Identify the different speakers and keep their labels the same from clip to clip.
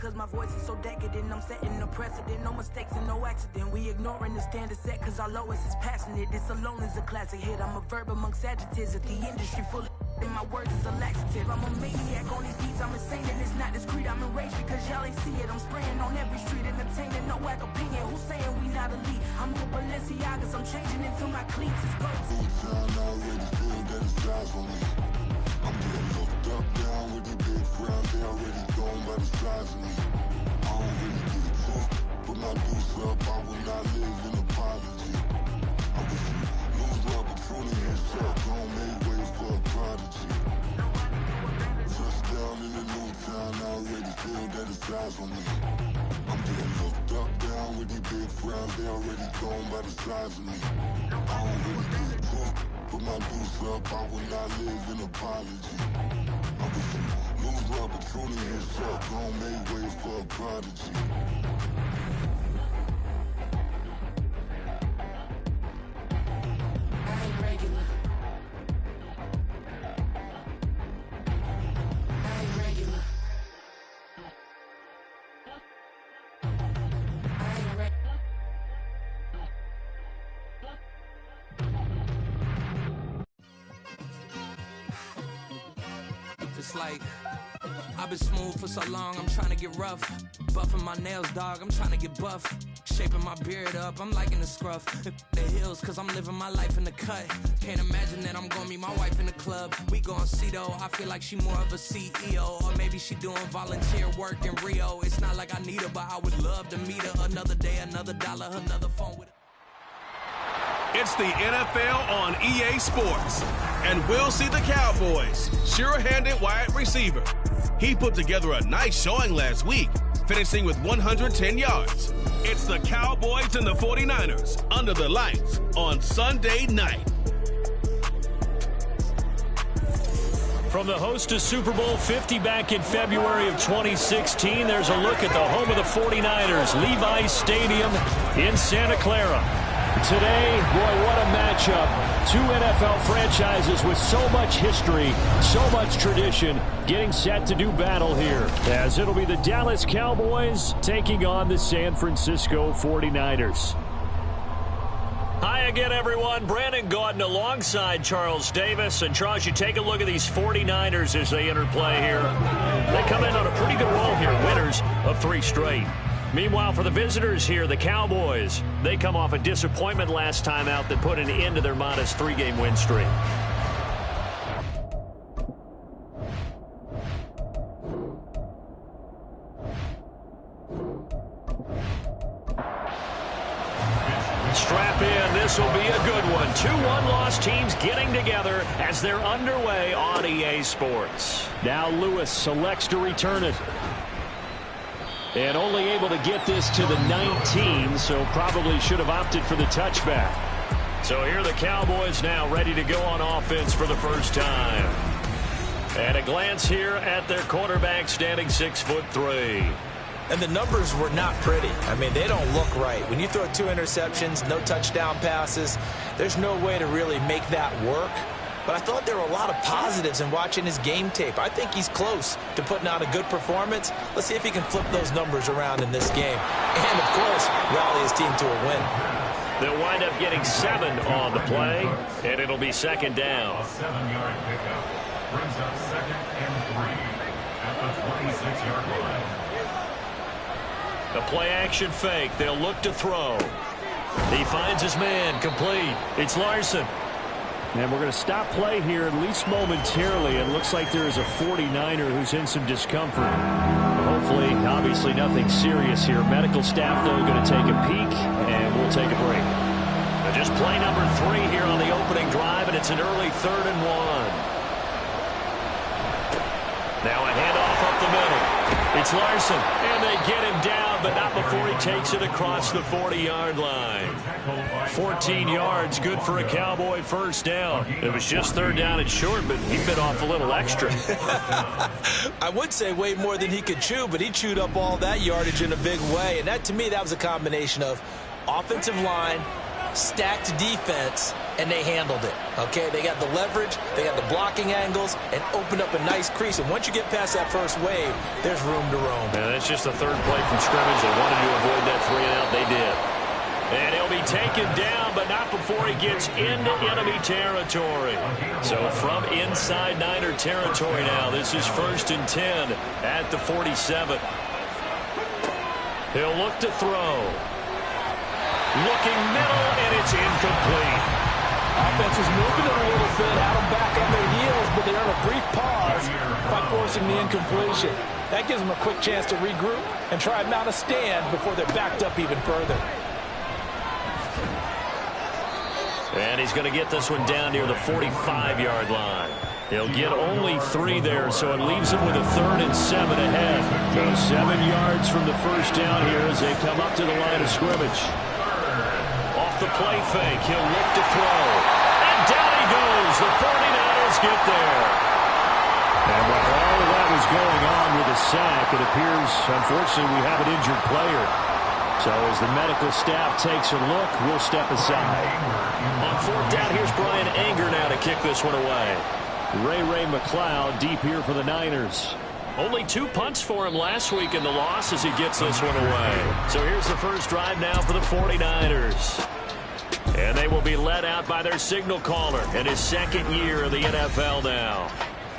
Speaker 1: cause my voice is so decadent. I'm setting the precedent, no mistakes and no accident. We ignoring the standard set cause our lowest is passionate. This alone is a classic hit. I'm a verb amongst adjectives. If the industry full of and my words is a laxative. I'm a maniac on these beats, I'm insane and it's not discreet. I'm enraged because y'all ain't see it. I'm spraying on every street, entertaining, no whack opinion. Who's saying we not elite? I'm with Balenciagas, I'm changing into my cleats. It's ghosts.
Speaker 2: Already feel that it's time for me. I'm getting looked up, down with the big crowd. They already gone by the size of me. I don't really get it took, but my deuce up, I will not live in apology. I wish you lose the opportunity and shut, don't make way for a prodigy. Touchdown in a new town, I already feel that it's time for me. I'm getting looked up, down with the big crowd. They already gone by the size of me. I don't really get it took, but my deuce up, I will not live in apology. I wish you lose the opportunity and shut, don't make way for a prodigy.
Speaker 3: Like, I've been smooth for so long, I'm trying to get rough. Buffing my nails, dog, I'm trying to get buff. Shaping my beard up, I'm liking the scruff. The hills, cause I'm living my life in the cut. Can't imagine that I'm gonna meet my wife in the club. We gon' see though, I feel like she more of a CEO. Or maybe she doing volunteer work in Rio. It's not like I need her, but I would love to meet her. Another day, another dollar, another phone with her.
Speaker 4: It's the NFL on EA Sports, and we'll see the Cowboys' sure-handed wide receiver. He put together a nice showing last week, finishing with 110 yards. It's the Cowboys and the 49ers under the lights on Sunday night.
Speaker 5: From the host to Super Bowl 50 back in February of 2016, there's a look at the home of the 49ers, Levi's Stadium in Santa Clara. Today, boy, what a matchup. Two NFL franchises with so much history, so much tradition, getting set to do battle here, as it'll be the Dallas Cowboys taking on the San Francisco 49ers. Hi again, everyone. Brandon Gaudin alongside Charles Davis. And Charles, you take a look at these 49ers as they enter play here. They come in on a pretty good roll here, winners of 3 straight. Meanwhile, for the visitors here, the Cowboys, they come off a disappointment last time out that put an end to their modest 3-game win streak. Strap in, this will be a good one. 2 one-loss teams getting together as they're underway on EA Sports. Now Lewis selects to return it. And only able to get this to the 19, so probably should have opted for the touchback. So here are the Cowboys now ready to go on offense for the first time. And a glance here at their quarterback standing 6'3".
Speaker 6: And the numbers were not pretty. I mean, they don't look right. When you throw 2 interceptions, no touchdown passes, there's no way to really make that work. But I thought there were a lot of positives in watching his game tape. I think he's close to putting out a good performance. Let's see if he can flip those numbers around in this game. And, of course, rally his team to a win.
Speaker 5: They'll wind up getting 7 on the play, and it'll be second down.
Speaker 7: A 7-yard pickup brings up 2nd and 3 at the 26-yard line.
Speaker 5: The play-action fake. They'll look to throw. He finds his man complete. It's Larson. And we're going to stop play here, at least momentarily. It looks like there is a 49er who's in some discomfort. Hopefully, obviously nothing serious here. Medical staff, though, going to take a peek, and we'll take a break. Just play number 3 here on the opening drive, and it's an early 3rd and 1. Now a handoff up the middle. It's Larson, and they get him down, but not before he takes it across the 40-yard line. 14 yards, good for a Cowboy first down. It was just 3rd down and short, but he bit off a little extra.
Speaker 6: I would say way more than he could chew, but he chewed up all that yardage in a big way. And that, to me, that was a combination of offensive line, stacked defense, and they handled it. Okay, they got the leverage, they got the blocking angles, and opened up a nice crease. And once you get past that first wave, there's room to roam.
Speaker 5: Yeah, that's just the third play from scrimmage. They wanted to avoid that 3-and-out. They did. And he'll be taken down, but not before he gets into enemy territory. So from inside Niner territory now, this is 1st and 10 at the 47. He'll look to throw. Looking middle, and it's incomplete.
Speaker 8: Offense was moving it a little bit, had them back on their heels, but they earned a brief pause by forcing the incompletion. That gives them a quick chance to regroup and try and mount a stand before they're backed up even further.
Speaker 5: And he's going to get this one down near the 45-yard line. He'll get only 3 there, so it leaves him with a 3rd and 7 ahead. So 7 yards from the first down here as they come up to the line of scrimmage. Off the play fake, he'll look to throw. And down he goes. The 49ers get there. And while all of that was going on with a sack, it appears, unfortunately, we have an injured player. So as the medical staff takes a look, we'll step aside. On 4th down, here's Brian Anger now to kick this one away. Ray McLeod deep here for the Niners. Only 2 punts for him last week in the loss as he gets this one away. So here's the first drive now for the 49ers. And they will be led out by their signal caller in his 2nd year of the NFL now.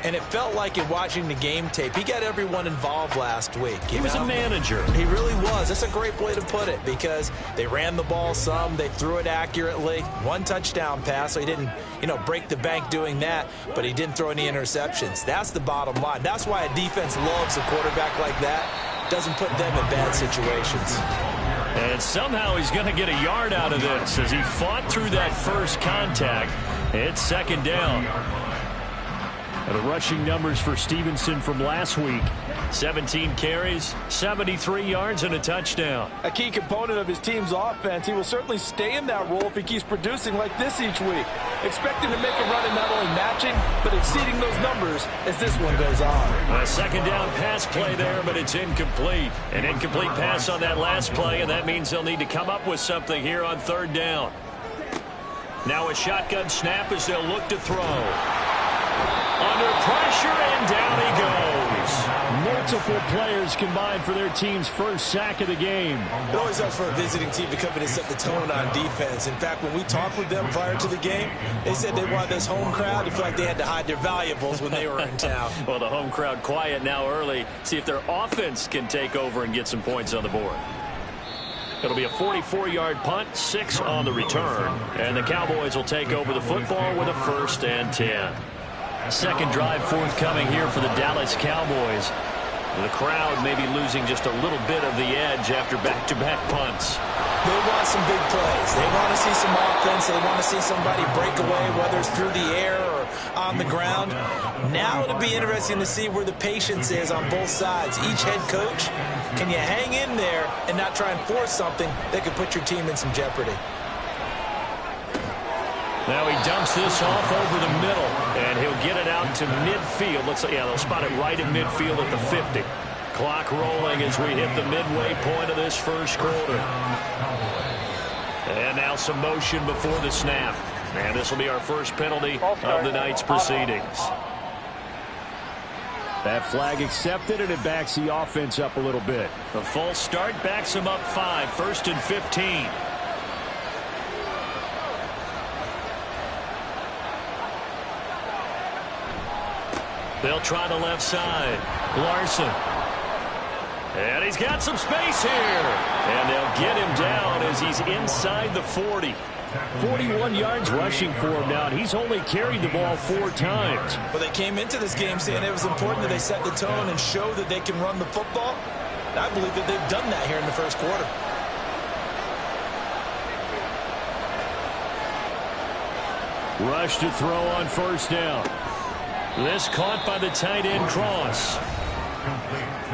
Speaker 6: And it felt like in watching the game tape, he got everyone involved last week.
Speaker 5: He was a manager.
Speaker 6: He really was. That's a great way to put it because they ran the ball some. They threw it accurately. 1 touchdown pass, so he didn't, break the bank doing that, but he didn't throw any interceptions. That's the bottom line. That's why a defense loves a quarterback like that. Doesn't put them in bad situations.
Speaker 5: And somehow he's going to get a yard out of this as he fought through that first contact. It's 2nd down. The rushing numbers for Stevenson from last week. 17 carries, 73 yards, and a touchdown.
Speaker 8: A key component of his team's offense. He will certainly stay in that role if he keeps producing like this each week. Expecting to make a run and not only matching, but exceeding those numbers as this one goes on.
Speaker 5: A 2nd down pass play there, but it's incomplete. An incomplete pass on that last play, and that means they'll need to come up with something here on 3rd down. Now a shotgun snap as they'll look to throw. Under pressure, and down he goes. Multiple players combined for their team's first sack of the game.
Speaker 6: It always helps for a visiting team to come in and set the tone on defense. In fact, when we talked with them prior to the game, they said they wanted this home crowd to feel like they had to hide their valuables when they were in town.
Speaker 5: Well, the home crowd quiet now early. See if their offense can take over and get some points on the board. It'll be a 44-yard punt, 6 on the return. And the Cowboys will take over the football with a 1st and 10. 2nd drive forthcoming here for the Dallas Cowboys. The crowd may be losing just a little bit of the edge after back-to-back punts.
Speaker 6: They want some big plays. They want to see some offense. They want to see somebody break away, whether it's through the air or on the ground. Now it'll be interesting to see where the patience is on both sides. Each head coach, can you hang in there and not try and force something that could put your team in some jeopardy?
Speaker 5: Now he dumps this off over the middle, and he'll get it out to midfield. Looks like, they'll spot it right in midfield at the 50. Clock rolling as we hit the midway point of this first quarter. And now some motion before the snap. And this will be our first penalty of the night's proceedings. That flag accepted, and it backs the offense up a little bit. The false start backs them up 5, 1st and 15. They'll try the left side. Larson. And he's got some space here. And they'll get him down as he's inside the 40. 41 yards rushing for him now, and he's only carried the ball 4 times.
Speaker 6: Well, they came into this game saying it was important that they set the tone and show that they can run the football. And I believe that they've done that here in the first quarter.
Speaker 5: Rush to throw on 1st down. This caught by the tight end Cross.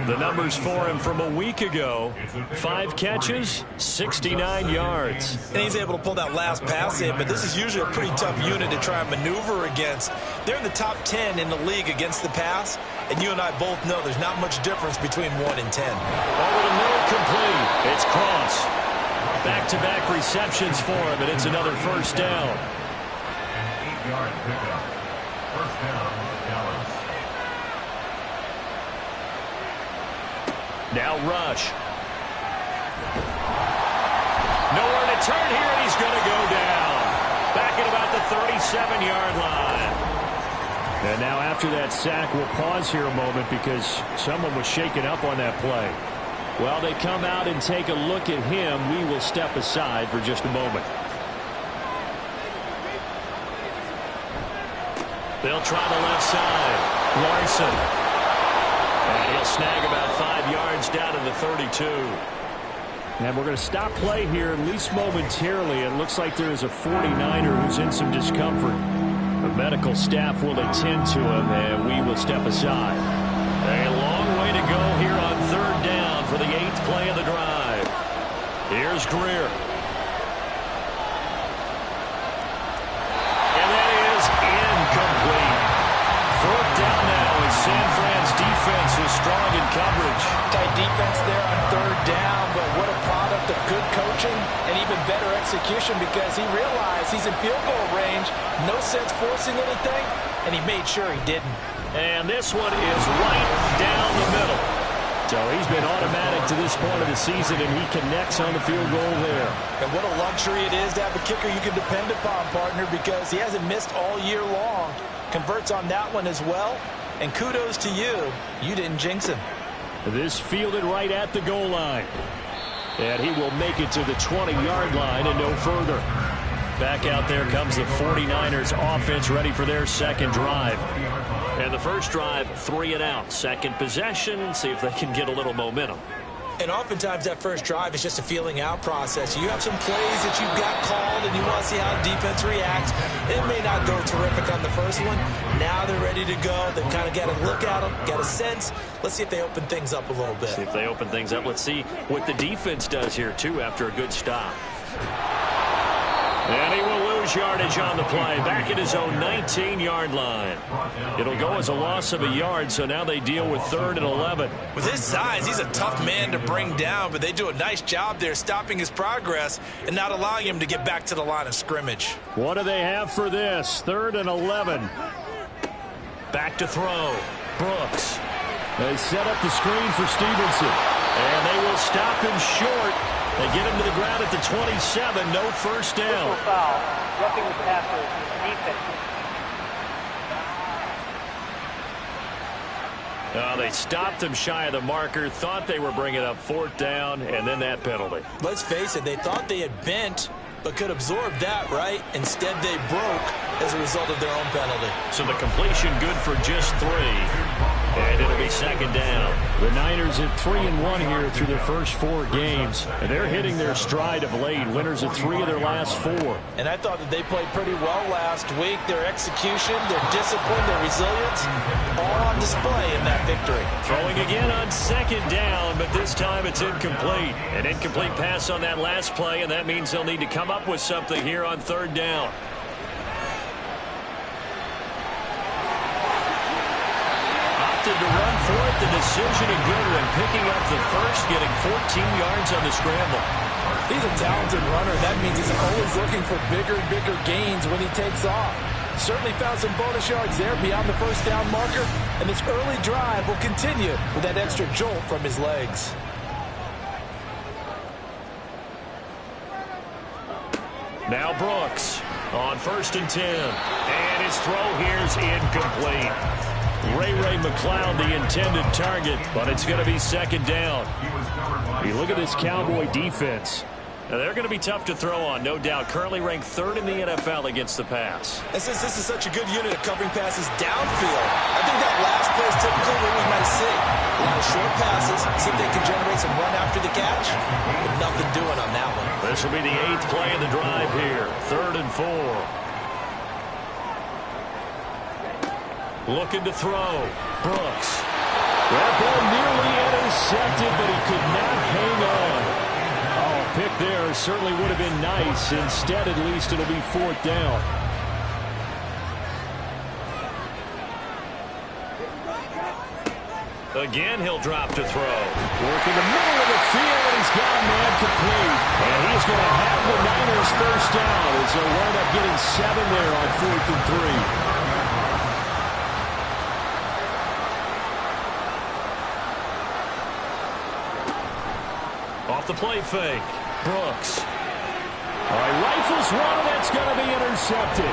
Speaker 5: The numbers for him from a week ago: 5 catches, 69 yards.
Speaker 6: And he's able to pull that last pass in, but this is usually a pretty tough unit to try and maneuver against. They're in the top 10 in the league against the pass, and you and I both know there's not much difference between 1 and 10.
Speaker 5: Over the middle, complete. It's Cross. Back-to-back receptions for him, and it's another first down.
Speaker 7: 8-yard pickup. First down, Dallas.
Speaker 5: Now Rush. Nowhere to turn here, and he's going to go down. Back at about the 37-yard line. And now after that sack, we'll pause here a moment because someone was shaken up on that play. While they come out and take a look at him, we will step aside for just a moment. They'll try the left side. Larson. And he'll snag about 5 yards down to the 32. And we're going to stop play here, at least momentarily. It looks like there is a 49er who's in some discomfort. The medical staff will attend to him, and we will step aside. A long way to go here on third down for the 8th play of the drive. Here's Greer. And that is incomplete. Fourth down now as San Fran's defense is strong in coverage.
Speaker 8: Tight defense there on third down, but what a product of good coaching and even better execution because he realized he's in field goal range. No sense forcing anything, and he made sure he didn't.
Speaker 5: And this one is right down the middle. So he's been automatic to this point of the season, and he connects on the field goal there.
Speaker 8: And what a luxury it is to have a kicker you can depend upon, partner, because he hasn't missed all year long. Converts on that one as well. And kudos to you. You didn't jinx him.
Speaker 5: This fielded right at the goal line. And he will make it to the 20-yard line and no further. Back out there comes the 49ers offense ready for their second drive. And the first drive, 3 and out. Second possession, see if they can get a little momentum.
Speaker 6: And oftentimes that first drive is just a feeling out process. You have some plays that you've got called and you want to see how the defense reacts. It may not go terrific on the first one. Now they're ready to go. They've kind of got to look at them, get a sense. Let's see if they open things up a little bit.
Speaker 5: See if they open things up. Let's see what the defense does here, too, after a good stop. And he will lose yardage on the play. Back at his own 19-yard line. It'll go as a loss of a yard, so now they deal with 3rd and 11.
Speaker 6: With his size, he's a tough man to bring down, but they do a nice job there stopping his progress and not allowing him to get back to the line of scrimmage.
Speaker 5: What do they have for this? 3rd and 11. Back to throw. Brooks. They set up the screen for Stevenson. And they will stop him short. They get him to the ground at the 27. No first down.
Speaker 9: Foul. Roughing the passer. Defense.
Speaker 5: They stopped him shy of the marker, thought they were bringing up 4th down, and then that penalty.
Speaker 6: Let's face it, they thought they had bent, but could absorb that, right? Instead, they broke as a result of their own penalty.
Speaker 5: So the completion good for just 3. And it'll be 2nd down. The Niners at 3-1 here through their first 4 games. And they're hitting their stride of late. Winners of 3 of their last 4.
Speaker 8: And I thought that they played pretty well last week. Their execution, their discipline, their resilience, all on display in that victory.
Speaker 5: Throwing again on 2nd down, but this time it's incomplete. An incomplete pass on that last play, and that means they'll need to come up with something here on 3rd down. To run for it, the decision a good one, picking up the first, getting 14 yards on the scramble.
Speaker 8: He's a talented runner. That means he's always looking for bigger and bigger gains when he takes off. Certainly found some bonus yards there beyond the first down marker, and this early drive will continue with that extra jolt from his legs.
Speaker 5: Now Brooks on 1st and 10, and his throw here's incomplete. Ray McLeod, the intended target, but it's going to be 2nd down. You look at this Cowboy defense. Now, they're going to be tough to throw on, no doubt. Currently ranked 3rd in the NFL against the pass.
Speaker 6: And since this is such a good unit of covering passes downfield, I think that last play is typically what we might see. A lot of short passes, see if they can generate some run after the catch, but nothing doing on that one.
Speaker 5: This will be the 8th play of the drive here, 3rd and 4. Looking to throw. Brooks. That ball nearly intercepted, but he could not hang on. Oh, pick there certainly would have been nice. Instead, at least, it'll be 4th down. Again, he'll drop to throw. Working the middle of the field, and he's got a man incomplete. And he's going to have the Niners first down as they'll wind up getting 7 there on 4th and 3. Off the play fake. Brooks. All right, rifles one, and that's going to be intercepted.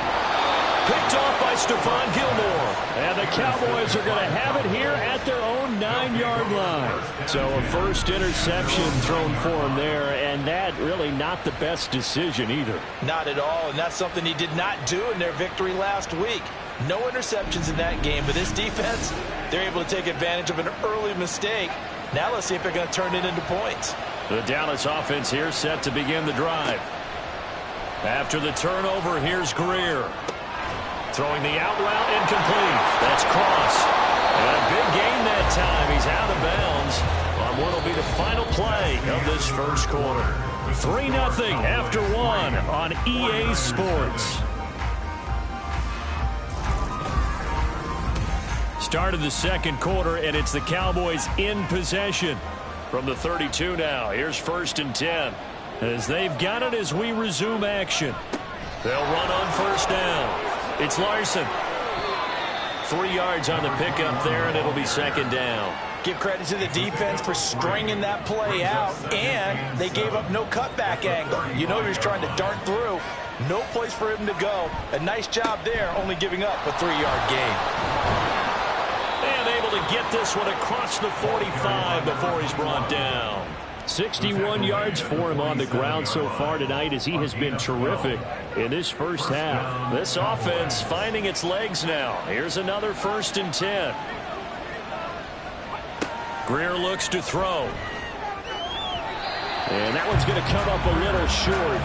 Speaker 5: Picked off by Stephon Gilmore. And the Cowboys are going to have it here at their own 9-yard line. So a first interception thrown for him there, and that really not the best decision either.
Speaker 6: Not at all, and that's something he did not do in their victory last week. No interceptions in that game, but this defense, they're able to take advantage of an early mistake. Now let's see if they're going to turn it into points.
Speaker 5: The Dallas offense here set to begin the drive. After the turnover, here's Greer. Throwing the out route, incomplete. That's Cross. And a big gain that time. He's out of bounds on what will be the final play of this first quarter. 3-0 after 1 on EA Sports. Start of the second quarter, and it's the Cowboys in possession. From the 32 now, here's 1st and 10. As they've got it as we resume action. They'll run on first down. It's Larson. 3 yards on the pickup there, and it'll be 2nd down.
Speaker 6: Give credit to the defense for stringing that play out, and they gave up no cutback angle. You know he was trying to dart through. No place for him to go. A nice job there, only giving up a 3-yard gain.
Speaker 5: And able to get this one across the 45 before he's brought down. 61 yards for him on the ground so far tonight as he has been terrific in this first half. This offense finding its legs now. Here's another 1st and 10. Greer looks to throw. And that one's going to come up a little short.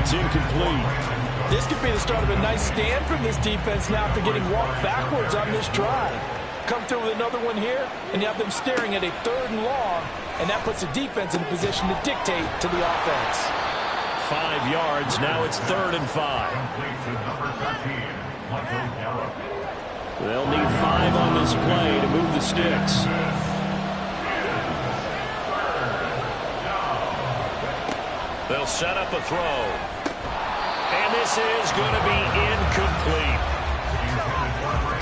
Speaker 5: It's incomplete.
Speaker 8: This could be the start of a nice stand from this defense now after getting walked backwards on this drive. Come through with another one here, and you have them staring at a 3rd and long, and that puts the defense in a position to dictate to the offense.
Speaker 5: 5 yards. Now it's 3rd and 5. They'll need 5 on this play to move the sticks. They'll set up a throw. And this is going to be incomplete.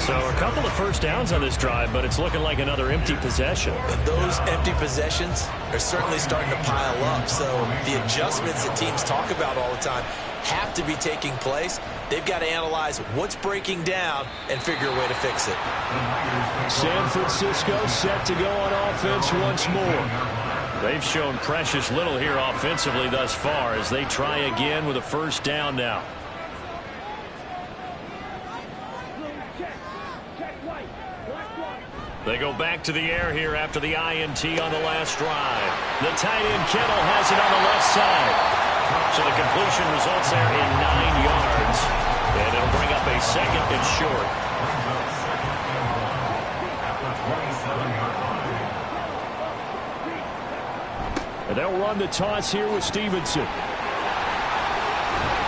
Speaker 5: So a couple of first downs on this drive, but it's looking like another empty possession.
Speaker 6: Those empty possessions are certainly starting to pile up. So the adjustments that teams talk about all the time have to be taking place. They've got to analyze what's breaking down and figure a way to fix it.
Speaker 5: San Francisco set to go on offense once more. They've shown precious little here offensively thus far as they try again with a first down now. They go back to the air here after the INT on the last drive. The tight end Kittle has it on the left side. So the completion results there in 9 yards. And it'll bring up a 2nd and short. And they'll run the toss here with Stevenson.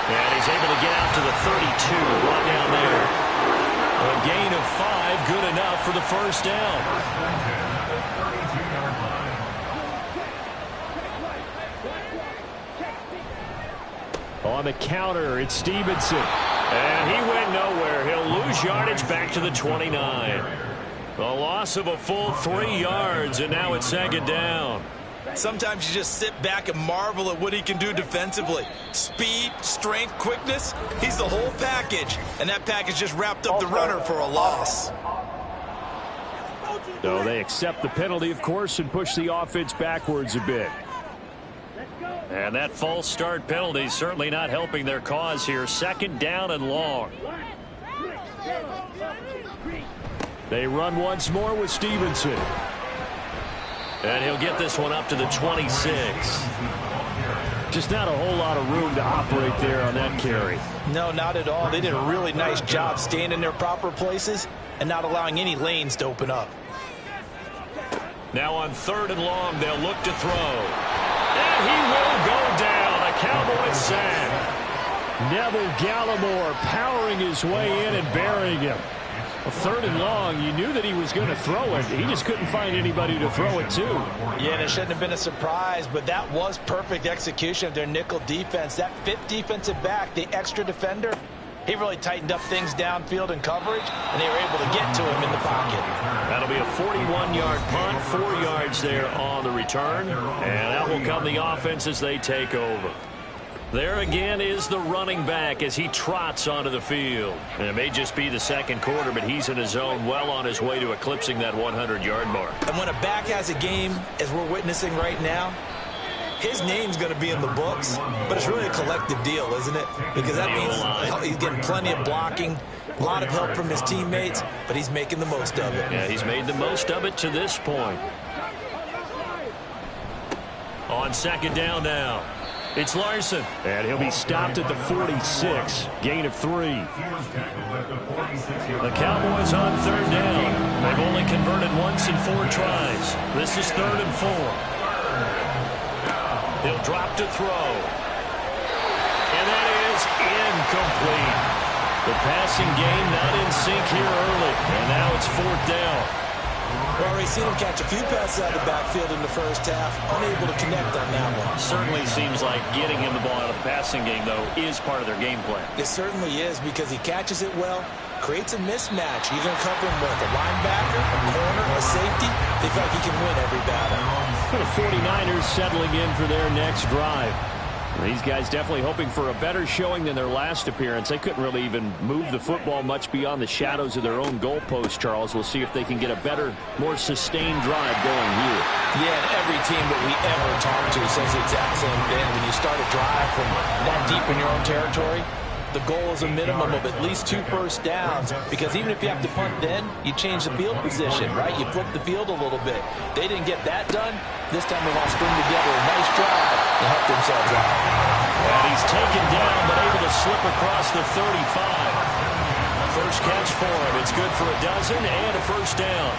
Speaker 5: And he's able to get out to the 32, brought down there. A gain of 5, good enough for the first down. On the counter, it's Stevenson. And he went nowhere. He'll lose yardage back to the 29. A loss of a full 3 yards, and now it's 2nd down.
Speaker 6: Sometimes you just sit back and marvel at what he can do defensively. Speed, strength, quickness, he's the whole package. And that package just wrapped up the runner for a loss.
Speaker 5: So they accept the penalty, of course, and push the offense backwards a bit. And that false start penalty certainly not helping their cause here. 2nd down and long. They run once more with Stevenson. And he'll get this one up to the 26. Just not a whole lot of room to operate there on that carry.
Speaker 6: No, not at all. They did a really nice job staying in their proper places and not allowing any lanes to open up.
Speaker 5: Now on 3rd and long, they'll look to throw. And he will go down. A Cowboys sack. Neville Gallimore powering his way in and burying him. Third and long, you knew that he was going to throw it. He just couldn't find anybody to throw it to.
Speaker 6: Yeah, and it shouldn't have been a surprise, but that was perfect execution of their nickel defense. That fifth defensive back, the extra defender, he really tightened up things downfield in coverage, and they were able to get to him in the pocket.
Speaker 5: That'll be a 41-yard punt, 4 yards there on the return, and that will come the offense as they take over. There again is the running back as he trots onto the field. And it may just be the second quarter, but he's in his zone, well on his way to eclipsing that 100-yard mark.
Speaker 6: And when a back has a game, as we're witnessing right now, his name's going to be in the books, but it's really a collective deal, isn't it? Because that means he's getting plenty of blocking, a lot of help from his teammates, but he's making the most of it.
Speaker 5: Yeah, he's made the most of it to this point. On second down now, it's Larson, and he'll be stopped at the 46, gain of 3. The Cowboys on third down. They've only converted once in 4 tries. This is 3rd and 4. He'll drop to throw. And that is incomplete. The passing game not in sync here early. And now it's 4th down.
Speaker 6: We've already seen him catch a few passes out of the backfield in the first half. Unable to connect on that one.
Speaker 5: Certainly seems like getting him the ball out of the passing game, though, is part of their game plan.
Speaker 6: It certainly is because he catches it well, creates a mismatch. You're going to cover him with a linebacker, a corner, a safety. They feel like he can win every battle.
Speaker 5: The 49ers settling in for their next drive. These guys definitely hoping for a better showing than their last appearance. They couldn't really even move the football much beyond the shadows of their own goalpost, Charles. We'll see if they can get a better, more sustained drive going here.
Speaker 6: Yeah, and every team that we ever talk to says the exact same thing. When you start a drive from that deep in your own territory, the goal is a minimum of at least 2 first downs, because even if you have to punt then, you change the field position, right? You flip the field a little bit. They didn't get that done. This time they want to string together a nice drive to help themselves out.
Speaker 5: And he's taken down, but able to slip across the 35. First catch for him. It's good for a dozen and a first down.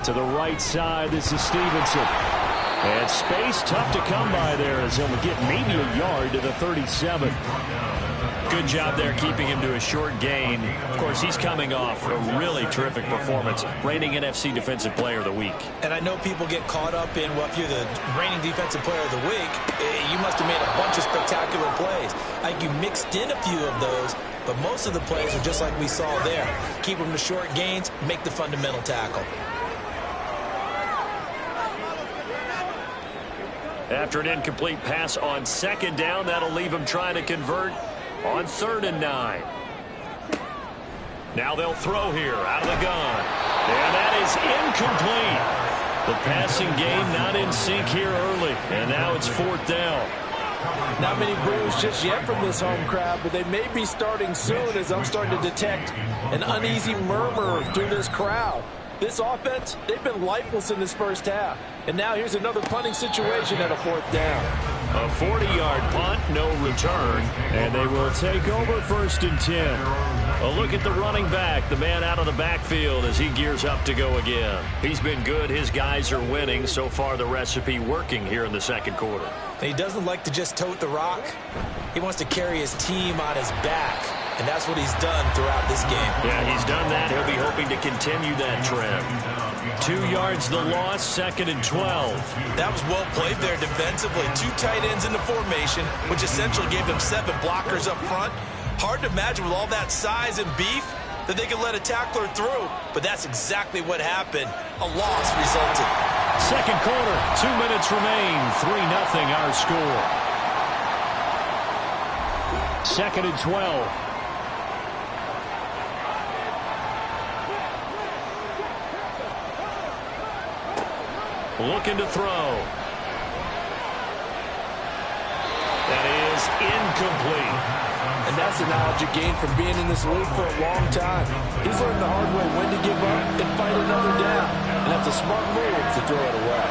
Speaker 5: To the right side, this is Stevenson. And space tough to come by there as he'll get maybe a yard to the 37. Good job there keeping him to a short gain. Of course, he's coming off a really terrific performance, reigning NFC Defensive Player of the Week.
Speaker 6: And I know people get caught up in, well, if you're the reigning Defensive Player of the Week, you must have made a bunch of spectacular plays. I think you mixed in a few of those, but most of the plays are just like we saw there. Keep them to short gains, make the fundamental tackle.
Speaker 5: After an incomplete pass on second down, that'll leave him trying to convert on 3rd and 9. Now they'll throw here out of the gun. And that is incomplete. The passing game not in sync here early. And now it's 4th down.
Speaker 8: Not many boos just yet from this home crowd, but they may be starting soon as I'm starting to detect an uneasy murmur through this crowd. This offense, they've been lifeless in this first half. And now here's another punting situation at a 4th down.
Speaker 5: A 40-yard punt, no return. And they will take over 1st and 10. A look at the running back, the man out of the backfield as he gears up to go again. He's been good. His guys are winning. So far, the recipe working here in the second quarter.
Speaker 6: He doesn't like to just tote the rock. He wants to carry his team on his back. And that's what he's done throughout this game.
Speaker 5: Yeah, he's done that. He'll be hoping to continue that trend. 2 yards the loss, 2nd and 12.
Speaker 6: That was well played there defensively. 2 tight ends in the formation, which essentially gave them 7 blockers up front. Hard to imagine with all that size and beef that they could let a tackler through. But that's exactly what happened. A loss resulted.
Speaker 5: Second quarter, 2 minutes remain. 3-0 our score. 2nd and 12. Looking to throw. That is incomplete.
Speaker 8: And that's the knowledge you gain from being in this league for a long time. He's learned the hard way when to give up and fight another down. And that's a smart move to throw it away.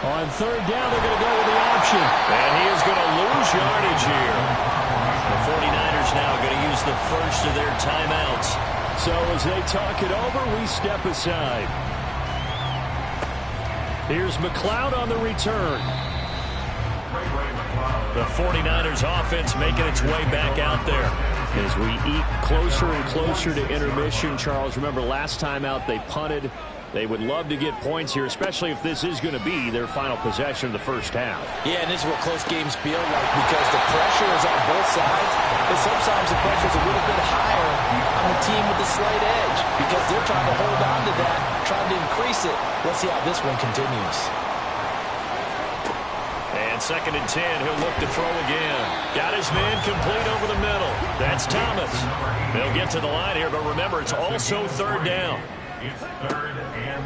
Speaker 5: On 3rd down, they're going to go with the option. And he is going to lose yardage here. The 49ers now going to use the first of their timeouts. So as they talk it over, we step aside. Here's McLeod on the return. The 49ers offense making its way back out there. As we eat closer and closer to intermission, Charles, remember last time out they punted. They would love to get points here, especially if this is going to be their final possession of the first half.
Speaker 8: Yeah, and this is what close games feel like because the pressure is on both sides. And sometimes the pressure is a little bit higher on the team with the slight edge because they're trying to hold on to that, trying to increase it. Let's see how this one continues.
Speaker 5: And 2nd and 10, he'll look to throw again. Got his man complete over the middle. That's Thomas. They'll get to the line here, but remember, it's also 3rd down.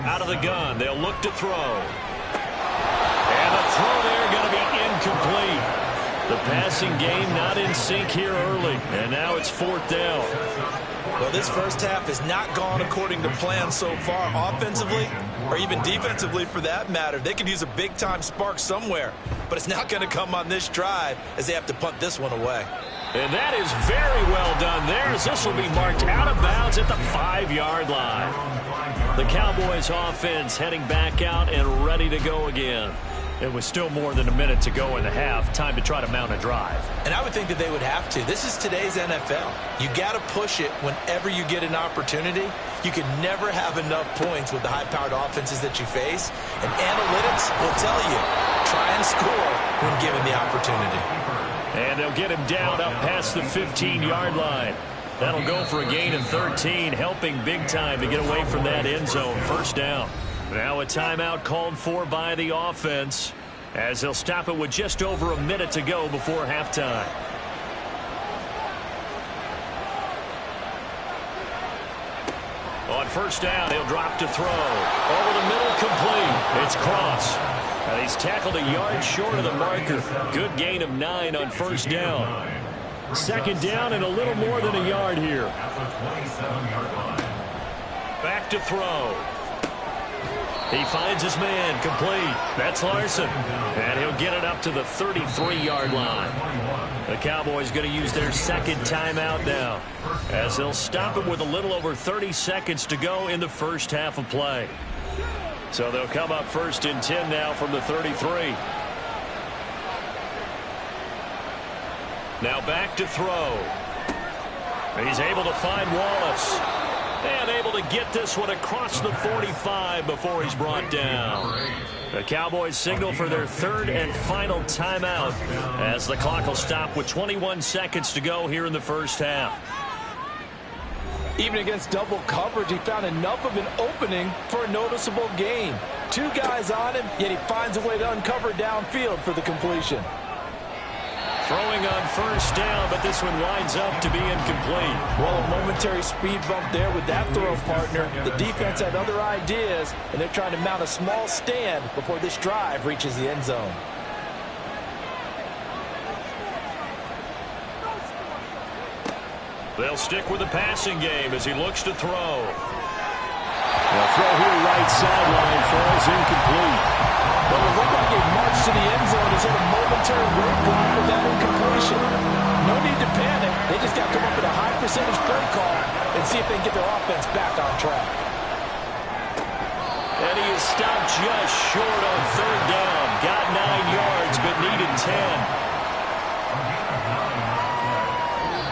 Speaker 5: Out of the gun, they'll look to throw. And the throw there going to be incomplete. The passing game not in sync here early, and now it's 4th down.
Speaker 6: Well, this first half has not gone according to plan so far offensively or even defensively for that matter. They could use a big-time spark somewhere, but it's not going to come on this drive as they have to punt this one away.
Speaker 5: And that is very well done there as this will be marked out of bounds at the 5-yard line. The Cowboys offense heading back out and ready to go again. It was still more than a minute to go in the half. Time to try to mount a drive.
Speaker 6: And I would think that they would have to. This is today's NFL. You got to push it whenever you get an opportunity. You can never have enough points with the high-powered offenses that you face. And analytics will tell you, try and score when given the opportunity.
Speaker 5: And they'll get him down up past the 15-yard line. That'll go for a gain of 13, helping big time to get away from that end zone. 1st down. Now a timeout called for by the offense as they'll stop it with just over a minute to go before halftime. On 1st down, he'll drop to throw. Over the middle, complete. It's Cross. And he's tackled a yard short of the marker. Good gain of 9 on 1st down. 2nd down and a little more than a yard here. Back to throw. He finds his man complete. That's Larson. And he'll get it up to the 33-yard line. The Cowboys going to use their 2nd timeout now as they'll stop it with a little over 30 seconds to go in the first half of play. So they'll come up 1st and 10 now from the 33. Now back to throw. He's able to find Wallace. And able to get this one across the 45 before he's brought down. The Cowboys signal for their 3rd and final timeout as the clock will stop with 21 seconds to go here in the first half.
Speaker 8: Even against double coverage, he found enough of an opening for a noticeable gain. 2 guys on him, yet he finds a way to uncover downfield for the completion.
Speaker 5: Throwing on 1st down, but this one winds up to be incomplete.
Speaker 8: Well, a momentary speed bump there with that throw partner. The defense had other ideas, and they're trying to mount a small stand before this drive reaches the end zone.
Speaker 5: They'll stick with the passing game as he looks to throw. The throw here right sideline falls incomplete.
Speaker 8: Well, it looked like a march to the end zone. He's hit a momentary roadblock with that incompletion. No need to panic. They just got to come up with a high percentage play call and see if they can get their offense back on track.
Speaker 5: And he is stopped just short on 3rd down. Got 9 yards, but needed 10.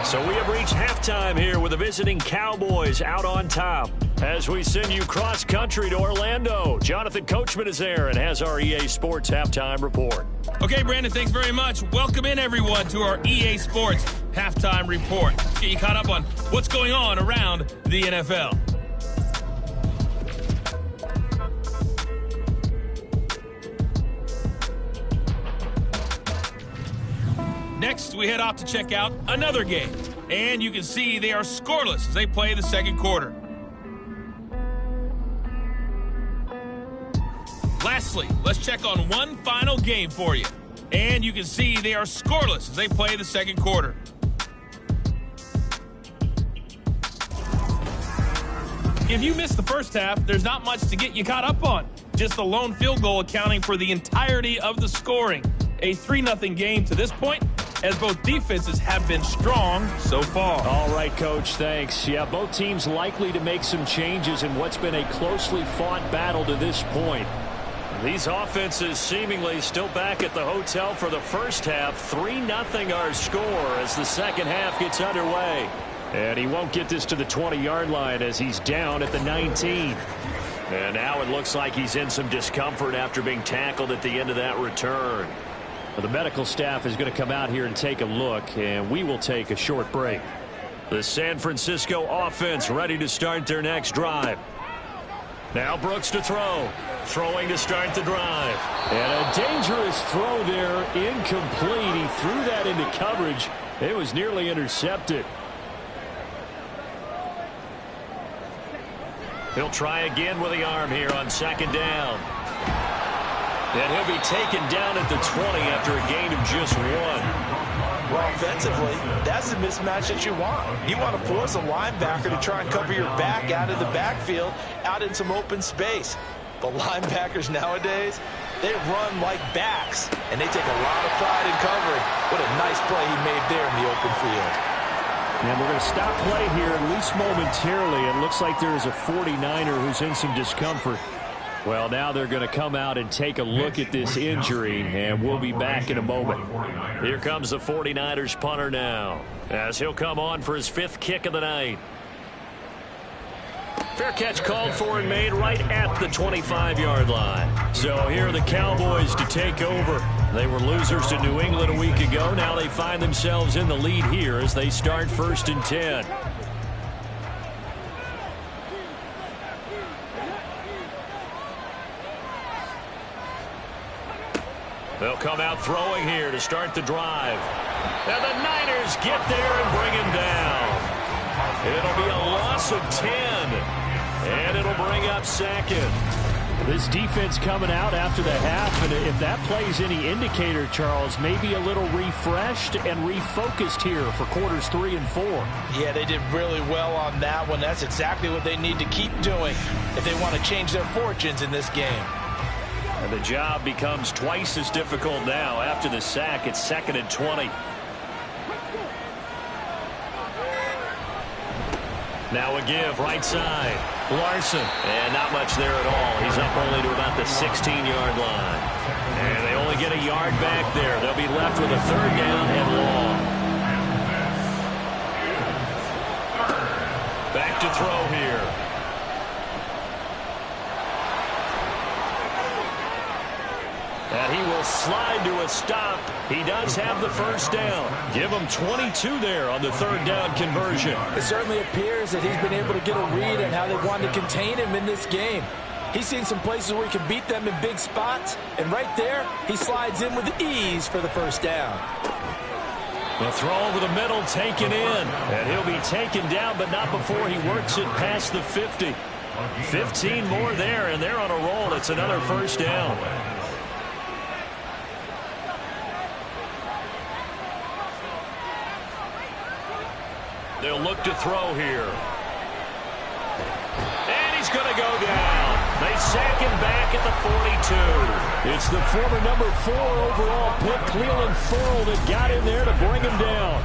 Speaker 5: So we have reached halftime here with the visiting Cowboys out on top. As we send you cross-country to Orlando, Jonathan Coachman is there and has our EA Sports Halftime Report.
Speaker 10: Okay, Brandon, thanks very much. Welcome in, everyone, to our EA Sports Halftime Report. Let's get you caught up on what's going on around the NFL. Next, we head off to check out another game. And you can see they are scoreless as they play the 2nd quarter. Lastly, let's check on one final game for you. And you can see they are scoreless as they play the 2nd quarter. If you missed the first half, there's not much to get you caught up on. Just the lone field goal accounting for the entirety of the scoring. A 3-0 game to this point, as both defenses have been strong so far.
Speaker 5: All right, Coach, thanks. Yeah, both teams likely to make some changes in what's been a closely fought battle to this point. These offenses seemingly still back at the hotel for the first half. 3-0 our score as the second half gets underway. And he won't get this to the 20-yard line as he's down at the 19. And now it looks like he's in some discomfort after being tackled at the end of that return. Well, the medical staff is going to come out here and take a look, and we will take a short break. The San Francisco offense ready to start their next drive. Now Brooks to throw. Throwing to start the drive. And a dangerous throw there, incomplete. He threw that into coverage. It was nearly intercepted. He'll try again with the arm here on second down. And he'll be taken down at the 20 after a gain of just 1.
Speaker 6: Well, offensively, that's the mismatch that you want. You want to force a linebacker to try and cover your back out of the backfield, out in some open space. But linebackers nowadays, they run like backs, and they take a lot of pride in covering. What a nice play he made there in the open field.
Speaker 5: And we're going to stop play here, at least momentarily. It looks like there is a 49er who's in some discomfort. Well, now they're going to come out and take a look at this injury, and we'll be back in a moment. Here comes the 49ers punter now, as he'll come on for his 5th kick of the night. Fair catch called for and made right at the 25-yard line. So here are the Cowboys to take over. They were losers to New England a week ago. Now they find themselves in the lead here as they start 1st and 10. They'll come out throwing here to start the drive. And the Niners get there and bring him down. It'll be a loss of 10. And it'll bring up 2nd. This defense coming out after the half, and if that plays any indicator, Charles, maybe a little refreshed and refocused here for quarters 3 and 4.
Speaker 6: Yeah, they did really well on that one. That's exactly what they need to keep doing if they want to change their fortunes in this game.
Speaker 5: And the job becomes twice as difficult now after the sack. It's 2nd and 20. Now a give, right side. Larson. And not much there at all. He's up only to about the 16-yard line. And they only get a yard back there. They'll be left with a 3rd down and long. Back to throw here. And he will slide to a stop. He does have the 1st down. Give him 22 there on the 3rd down conversion.
Speaker 6: It certainly appears that he's been able to get a read on how they wanted to contain him in this game. He's seen some places where he can beat them in big spots. And right there, he slides in with ease for the 1st down.
Speaker 5: The throw over the middle taken in. And he'll be taken down, but not before he works it past the 50. 15 more there, and they're on a roll. It's another 1st down. They'll look to throw here. And he's going to go down. They sack him back at the 42. It's the former number 4 overall pick, Cleveland Ferrell, that got in there to bring him down.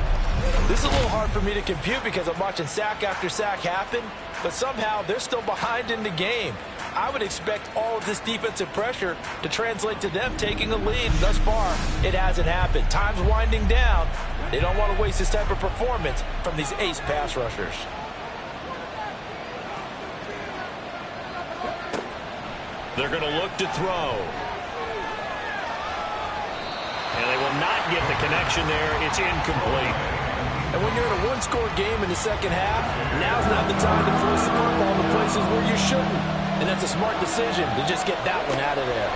Speaker 6: This is a little hard for me to compute because I'm watching sack after sack happen, but somehow they're still behind in the game. I would expect all of this defensive pressure to translate to them taking a lead. Thus far, it hasn't happened. Time's winding down. They don't want to waste this type of performance from these ace pass rushers.
Speaker 5: They're going to look to throw. And they will not get the connection there. It's incomplete.
Speaker 6: And when you're in a one-score game in the second half, now's not the time to force the football to places where you shouldn't. And that's a smart decision to just get that one out of there.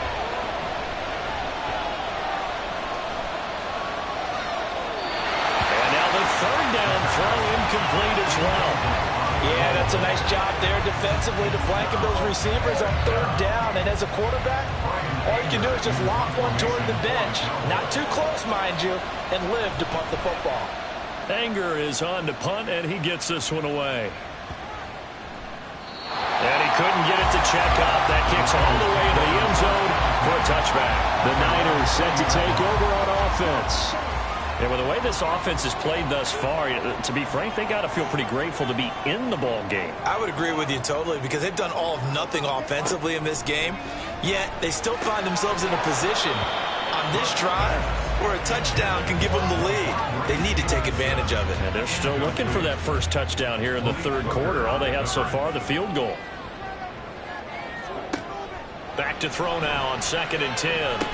Speaker 5: And now the 3rd down throw incomplete as well.
Speaker 6: Yeah, that's a nice job there defensively to flanking those receivers on 3rd down. And as a quarterback, all you can do is just lob one toward the bench. Not too close, mind you, and live to punt the football.
Speaker 5: Anger is on to punt, and he gets this one away. And he couldn't get it to check up. That kicks all the way to the end zone for a touchback. The Niners set to take over on offense. And with the way this offense has played thus far, to be frank, they got to feel pretty grateful to be in the ball game.
Speaker 6: I would agree with you totally, because they've done all of nothing offensively in this game, yet they still find themselves in a position on this drive where a touchdown can give them the lead. They need to take advantage of it.
Speaker 5: And they're still looking for that first touchdown here in the third quarter. All they have so far, the field goal. Back to throw now on 2nd and 10.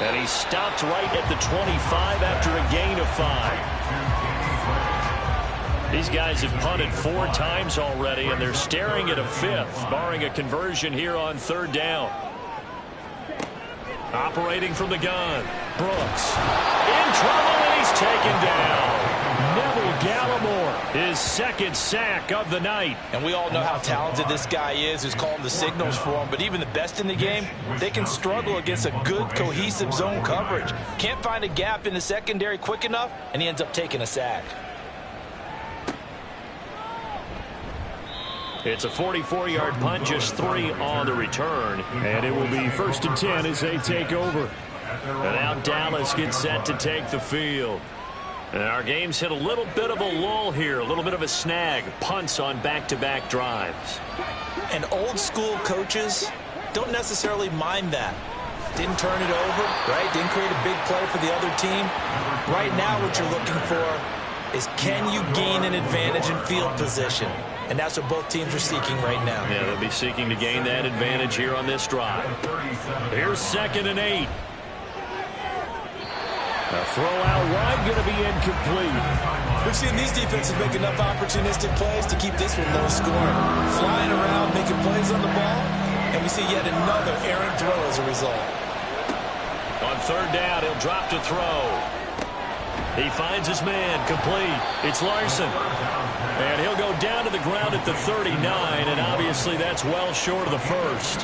Speaker 5: And he stopped right at the 25 after a gain of 5. These guys have punted 4 times already, and they're staring at a 5th, barring a conversion here on 3rd down. Operating from the gun, Brooks in trouble, and he's taken down. Neville Gallimore, his 2nd sack of the night.
Speaker 6: And we all know how talented this guy is, who's calling the signals for him. But even the best in the game, they can struggle against a good, cohesive zone coverage. Can't find a gap in the secondary quick enough, and he ends up taking a sack.
Speaker 5: It's a 44-yard punt, just 3 on the return. And it will be 1st and 10 as they take over. And now Dallas gets set to take the field. And our game's hit a little bit of a lull here, a little bit of a snag. Punts on back-to-back drives.
Speaker 6: And old-school coaches don't necessarily mind that. Didn't turn it over, right? Didn't create a big play for the other team. Right now what you're looking for is, can you gain an advantage in field position? And that's what both teams are seeking right now.
Speaker 5: Yeah, they'll be seeking to gain that advantage here on this drive. Here's 2nd and 8. A throw out wide, going to be incomplete.
Speaker 6: We've seen these defenses make enough opportunistic plays to keep this one low scoring. Flying around, making plays on the ball, and we see yet another errant throw as a result.
Speaker 5: On 3rd down, he'll drop to throw. He finds his man, complete. It's Larson. And he'll go down to the ground at the 39, and obviously that's well short of the first.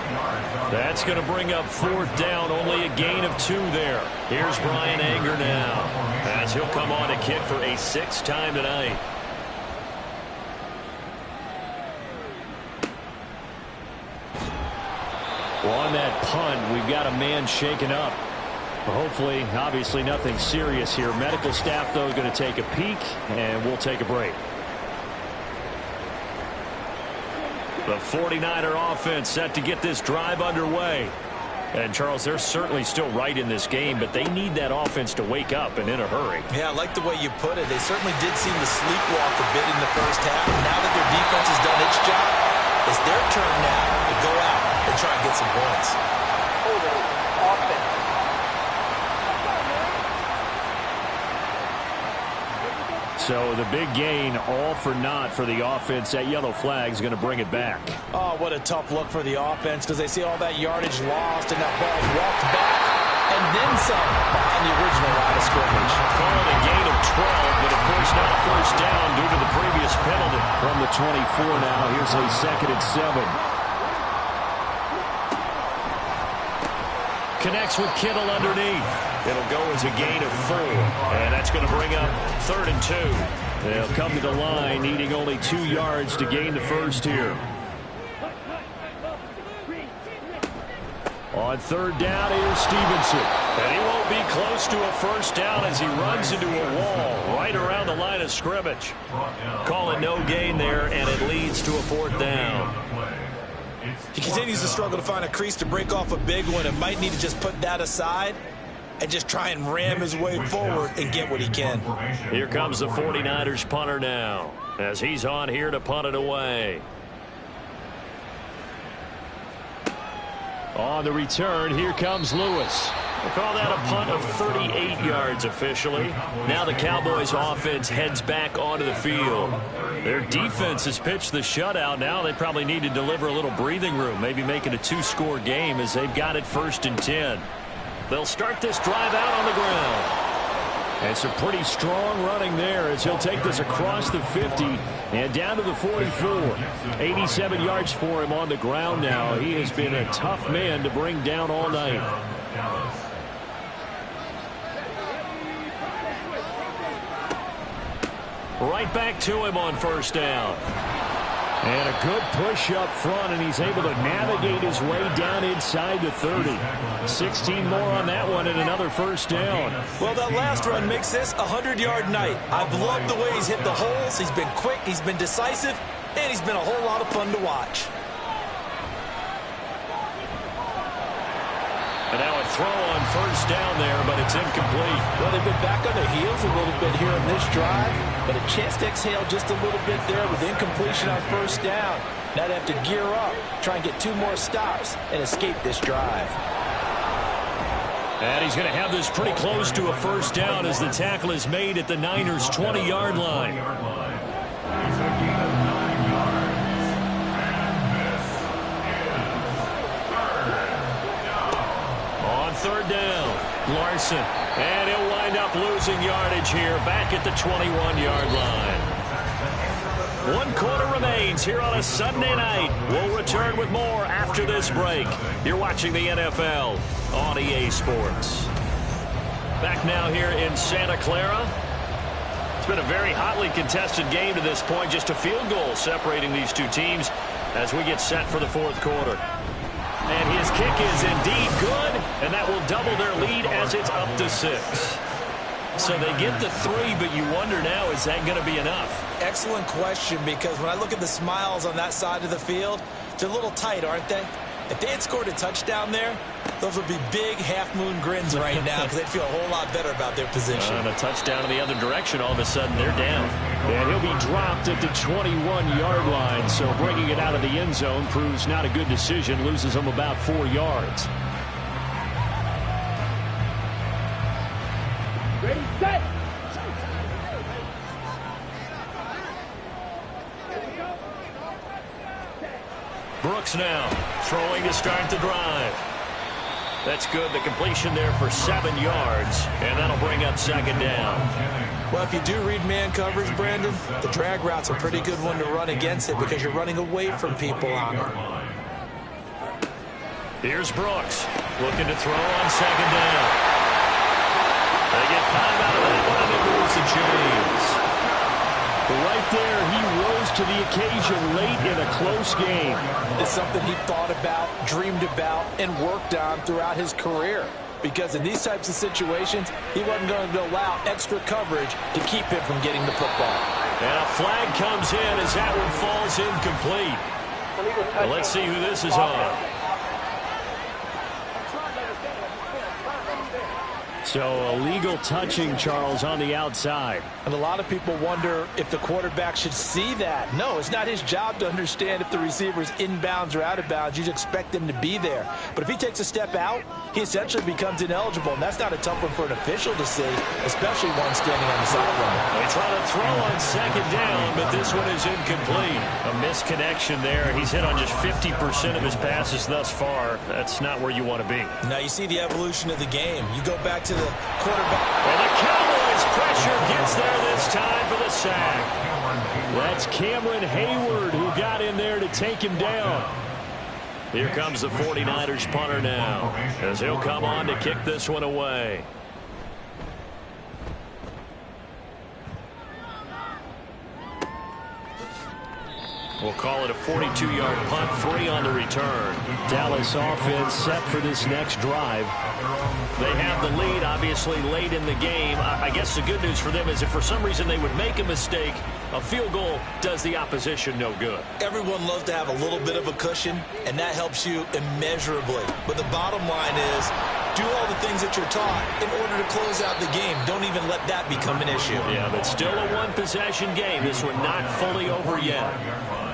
Speaker 5: That's going to bring up 4th down, only a gain of 2 there. Here's Brian Anger now, as he'll come on to kick for a 6th time tonight. Well, on that punt, we've got a man shaken up. Hopefully, obviously nothing serious here. Medical staff, though, is going to take a peek, and we'll take a break. The 49er offense set to get this drive underway. And, Charles, they're certainly still right in this game, but they need that offense to wake up and in a hurry.
Speaker 6: Yeah, I like the way you put it. They certainly did seem to sleepwalk a bit in the first half. Now that their defense has done its job, it's their turn now to go out and try and get some points.
Speaker 5: So the big gain, all for naught for the offense. That yellow flag is going to bring it back.
Speaker 6: Oh, what a tough look for the offense, because they see all that yardage lost and that ball walked back and then some behind the original line of scrimmage.
Speaker 5: Calling a gain of 12, but of course not a first down due to the previous penalty. From the 24 now, here's a 2nd and 7. Connects with Kittle underneath. It'll go as a gain of 4, and that's going to bring up 3rd and 2. They'll come to the line, needing only 2 yards to gain the first here. On 3rd down, here's Stevenson. And he won't be close to a first down as he runs into a wall right around the line of scrimmage. Calling no gain there, and it leads to a 4th down.
Speaker 6: He continues to struggle to find a crease to break off a big one, and might need to just put that aside and just try and ram his way forward and get what he can.
Speaker 5: Here comes the 49ers punter now, as he's on here to punt it away. On the return, here comes Lewis. We'll call that a punt of 38 yards officially. Now the Cowboys offense heads back onto the field. Their defense has pitched the shutout. Now they probably need to deliver a little breathing room, maybe make it a 2-score game as they've got it 1st and 10. They'll start this drive out on the ground. And some pretty strong running there as he'll take this across the 50 and down to the 44. 87 yards for him on the ground now. He has been a tough man to bring down all night. Right back to him on 1st down. And a good push up front, and he's able to navigate his way down inside the 30. 16 more on that one and another first down.
Speaker 6: Well, that last run makes this a 100-yard night. I've loved the way he's hit the holes. He's been quick, he's been decisive, and he's been a whole lot of fun to watch.
Speaker 5: And now a throw on first down there, but it's incomplete.
Speaker 8: Well, they've been back on their heels a little bit here in this drive, but a chance to exhale just a little bit there with incompletion on first down. Now they have to gear up, try and get 2 more stops, and escape this drive.
Speaker 5: And he's going to have this pretty close to a first down as the tackle is made at the Niners' 20-yard line. Third down, Larson, and he'll wind up losing yardage here back at the 21-yard line. 1 quarter remains here on a Sunday night. We'll return with more after this break. You're watching the NFL on EA Sports. Back now here in Santa Clara. It's been a very hotly contested game to this point. Just a field goal separating these two teams as we get set for the fourth quarter. And his kick is indeed good, and that will double their lead as it's up to 6. So they get the 3, but you wonder now, is that going to be enough?
Speaker 6: Excellent question, because when I look at the smiles on that side of the field, they're a little tight, aren't they? If they had scored a touchdown there, those would be big half-moon grins right now because they'd feel a whole lot better about their position.
Speaker 5: And a touchdown in the other direction, all of a sudden they're down. And he'll be dropped at the 21-yard line, so bringing it out of the end zone proves not a good decision, loses him about 4 yards.
Speaker 9: Ready, set.
Speaker 5: Brooks now throwing to start the drive. That's good. The completion there for 7 yards, and that'll bring up second down.
Speaker 6: Well, if you do read man coverage, Brandon, the drag route's a pretty good one to run against it because you're running away from people on it.
Speaker 5: Here's Brooks looking to throw on second down. They get 5 out of that one, and it moves the chains. Right there, he rose to the occasion late in a close game.
Speaker 8: It's something he thought about, dreamed about, and worked on throughout his career. Because in these types of situations, he wasn't going to allow extra coverage to keep him from getting the football.
Speaker 5: And a flag comes in as that one falls incomplete. Well, let's see who this is on. So illegal touching, Charles, on the outside.
Speaker 8: And a lot of people wonder if the quarterback should see that. No, it's not his job to understand if the receiver's inbounds or out of bounds. You expect him to be there. But if he takes a step out, he essentially becomes ineligible. And that's not a tough one for an official to see, especially one standing on the sideline.
Speaker 5: They try to throw on second down, but this one is incomplete. A misconnection there. He's hit on just 50% of his passes thus far. That's not where you want to be.
Speaker 6: Now you see the evolution of the game. You go back to the quarterback.
Speaker 5: And the Cowboys pressure gets there this time for the sack. That's Cameron Hayward who got in there to take him down. Here comes the 49ers punter now as he'll come on to kick this one away. We'll call it a 42-yard punt, 3 on the return. Dallas offense set for this next drive. They have the lead, obviously, late in the game. I guess the good news for them is if for some reason they would make a mistake, a field goal does the opposition no good.
Speaker 6: Everyone loves to have a little bit of a cushion, and that helps you immeasurably. But the bottom line is, do all the things that you're taught in order to close out the game. Don't even let that become an issue.
Speaker 5: Yeah, but still a one-possession game. This one not fully over yet.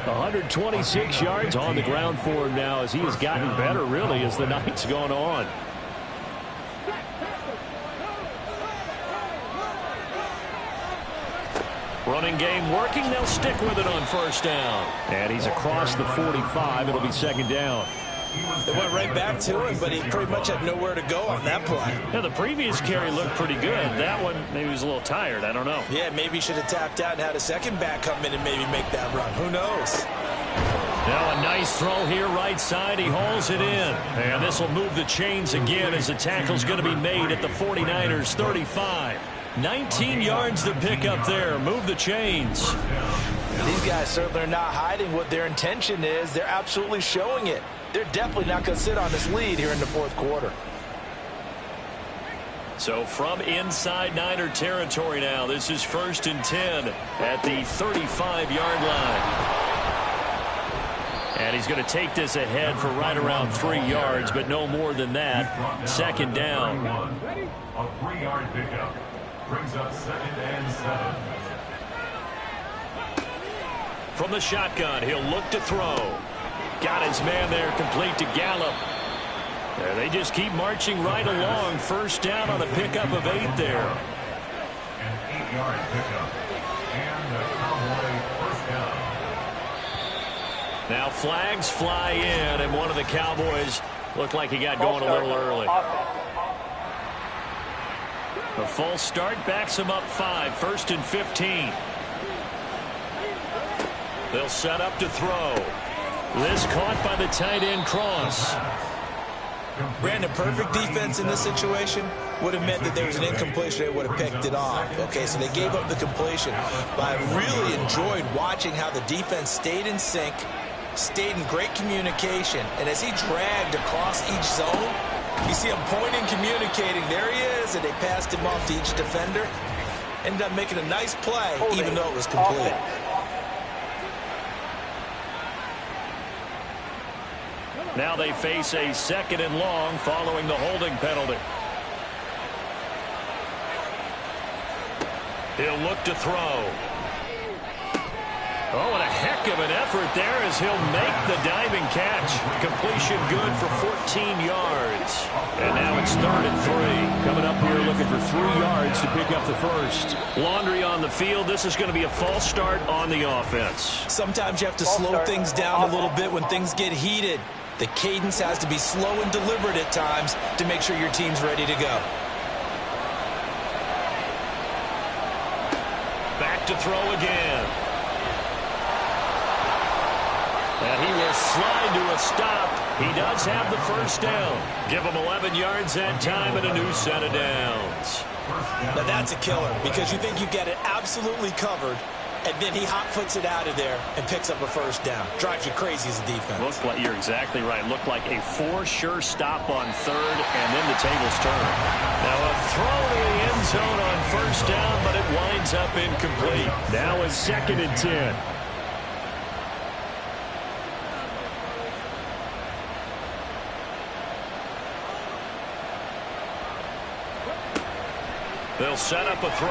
Speaker 5: 126 yards on the ground for him now as he has gotten better, really, as the night's gone on. Running game working. They'll stick with it on first down. And he's across the 45. It'll be second down.
Speaker 6: They went right back to him, but he pretty much had nowhere to go on that play.
Speaker 5: Yeah, the previous carry looked pretty good. That one, maybe he was a little tired. I don't know.
Speaker 6: Yeah, maybe he should have tapped out and had a second back come in and maybe make that run. Who knows?
Speaker 5: Now a nice throw here right side. He hauls it in. And this will move the chains again as the tackle's going to be made at the 49ers 35. 19 yards to pick up there. Move the chains.
Speaker 6: These guys certainly are not hiding what their intention is. They're absolutely showing it. They're definitely not going to sit on this lead here in the fourth quarter.
Speaker 5: So from inside Niner territory now, this is 1st and 10 at the 35-yard line. And he's going to take this ahead for right around 3 yards, but no more than that. Second down.
Speaker 7: A 3-yard pickup brings up 2nd and 7.
Speaker 5: From the shotgun, he'll look to throw. Got his man there, complete to Gallup. And they just keep marching right along. First down on a pickup of 8 there.
Speaker 7: An 8-yard pickup. And a Cowboy first down.
Speaker 5: Now flags fly in, and one of the Cowboys looked like he got going a little early. A false start backs him up 5, 1st and 15. They'll set up to throw. This caught by the tight end Cross.
Speaker 6: Brandon, perfect defense in this situation would have meant that there was an incompletion. They would have picked it off. Okay, so they gave up the completion. But I really enjoyed watching how the defense stayed in sync, stayed in great communication, and as he dragged across each zone, you see him pointing, communicating. There he is, and they passed him off to each defender. Ended up making a nice play, even though it was complete.
Speaker 5: Now they face a 2nd and long following the holding penalty. He'll look to throw. Oh, and a heck of an effort there as he'll make the diving catch. Completion good for 14 yards. And now it's 3rd and 3. Coming up here looking for 3 yards to pick up the first. Laundry on the field. This is going to be a false start on the offense.
Speaker 6: Sometimes you have to slow things down a little bit when things get heated. The cadence has to be slow and deliberate at times to make sure your team's ready to go.
Speaker 5: Back to throw again. And he will slide to a stop. He does have the first down. Give him 11 yards that time and a new set of downs.
Speaker 6: Now that's a killer because you think you get it absolutely covered, and then he hot-foots it out of there and picks up a first down. Drives you crazy as a defense.
Speaker 5: Looks like you're exactly right. Looked like a for-sure stop on 3rd, and then the tables turn. Now a throw to the end zone on first down, but it winds up incomplete. Now it's 2nd and 10. They'll set up a throw.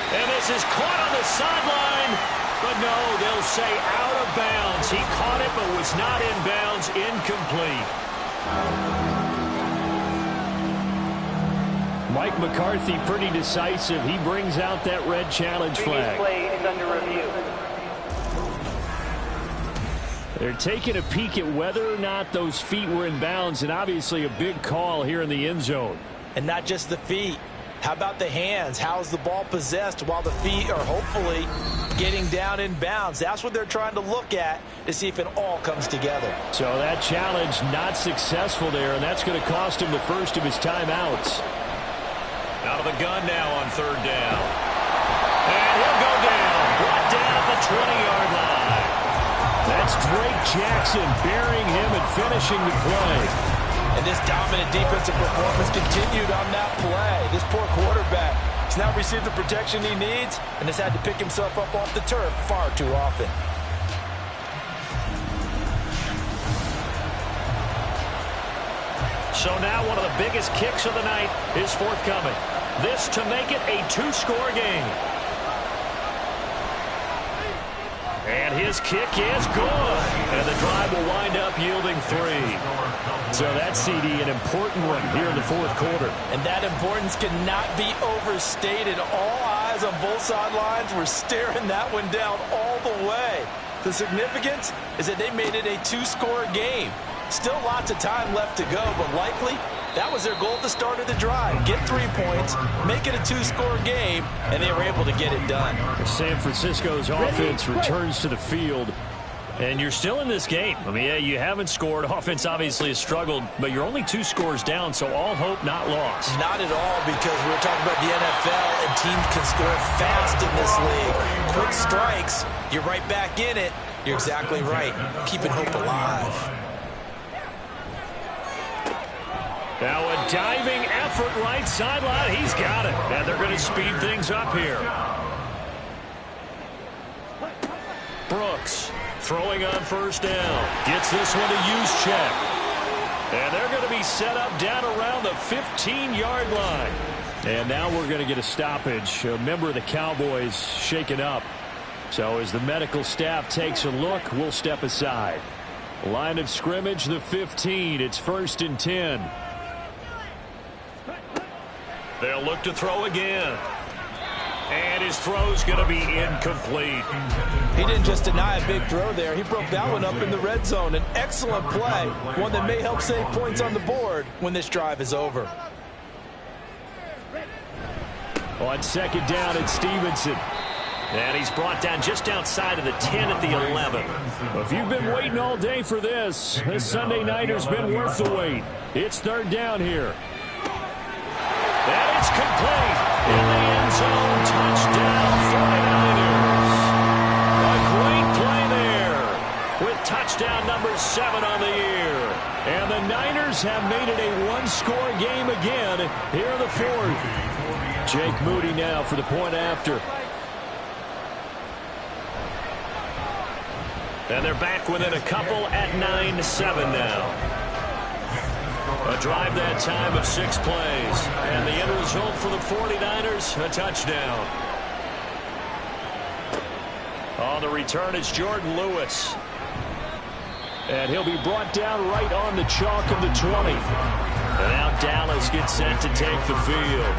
Speaker 5: And this is caught on the sideline. But no, they'll say out of bounds. He caught it but was not in bounds. Incomplete. Mike McCarthy pretty decisive. He brings out that red challenge flag.
Speaker 9: Play is under review.
Speaker 5: They're taking a peek at whether or not those feet were in bounds, and obviously a big call here in the end zone.
Speaker 6: And not just the feet. How about the hands? How's the ball possessed while the feet are hopefully getting down in bounds? That's what they're trying to look at to see if it all comes together.
Speaker 5: So that challenge not successful there, and that's going to cost him the first of his timeouts. Out of the gun now on 3rd down. And he'll go down. Brought down at the 20-yard line. That's Drake Jackson burying him and finishing the play.
Speaker 6: And this dominant defensive performance continued on that play. This poor quarterback has now received the protection he needs and has had to pick himself up off the turf far too often.
Speaker 5: So now one of the biggest kicks of the night is forthcoming. This to make it a 2-score game. And his kick is good. And the drive will wind up yielding 3. So that CD, an important one here in the fourth quarter.
Speaker 6: And that importance cannot be overstated. All eyes on both sidelines were staring that one down all the way. The significance is that they made it a 2-score game. Still lots of time left to go, but likely that was their goal at the start of the drive. Get 3 points, make it a 2-score game, and they were able to get it done.
Speaker 5: San Francisco's offense returns to the field. And you're still in this game. I mean, yeah, you haven't scored. Offense obviously has struggled, but you're only 2 scores down, so all hope not lost.
Speaker 6: Not at all, because we're talking about the NFL, and teams can score fast in this league. Quick strikes, you're right back in it. You're exactly right. Keeping hope alive.
Speaker 5: Now a diving effort right sideline. He's got it. And they're going to speed things up here. Brooks throwing on first down. Gets this one to use check. And they're going to be set up down around the 15-yard line. And now we're going to get a stoppage. A member of the Cowboys shaken up. So as the medical staff takes a look, we'll step aside. Line of scrimmage, the 15. It's 1st and 10. They'll look to throw again. And his throw's going to be incomplete.
Speaker 8: He didn't just deny a big throw there. He broke that one up in the red zone. An excellent play, one that may help save points on the board when this drive is over.
Speaker 5: On 2nd down, it's Stevenson. And he's brought down just outside of the 10 at the 11. If you've been waiting all day for this Sunday nighter's been worth the wait. It's 3rd down here. And it's complete. In the end zone, touchdown 49ers. A great play there with touchdown number 7 on the year. And the Niners have made it a 1-score game again here in the 4th. Jake Moody now for the point after. And they're back within a couple at 9-7 now. A drive that time of 6 plays. And the end result for the 49ers, a touchdown. On the return, it's Jordan Lewis. And he'll be brought down right on the chalk of the 20. And now Dallas gets set to take the field.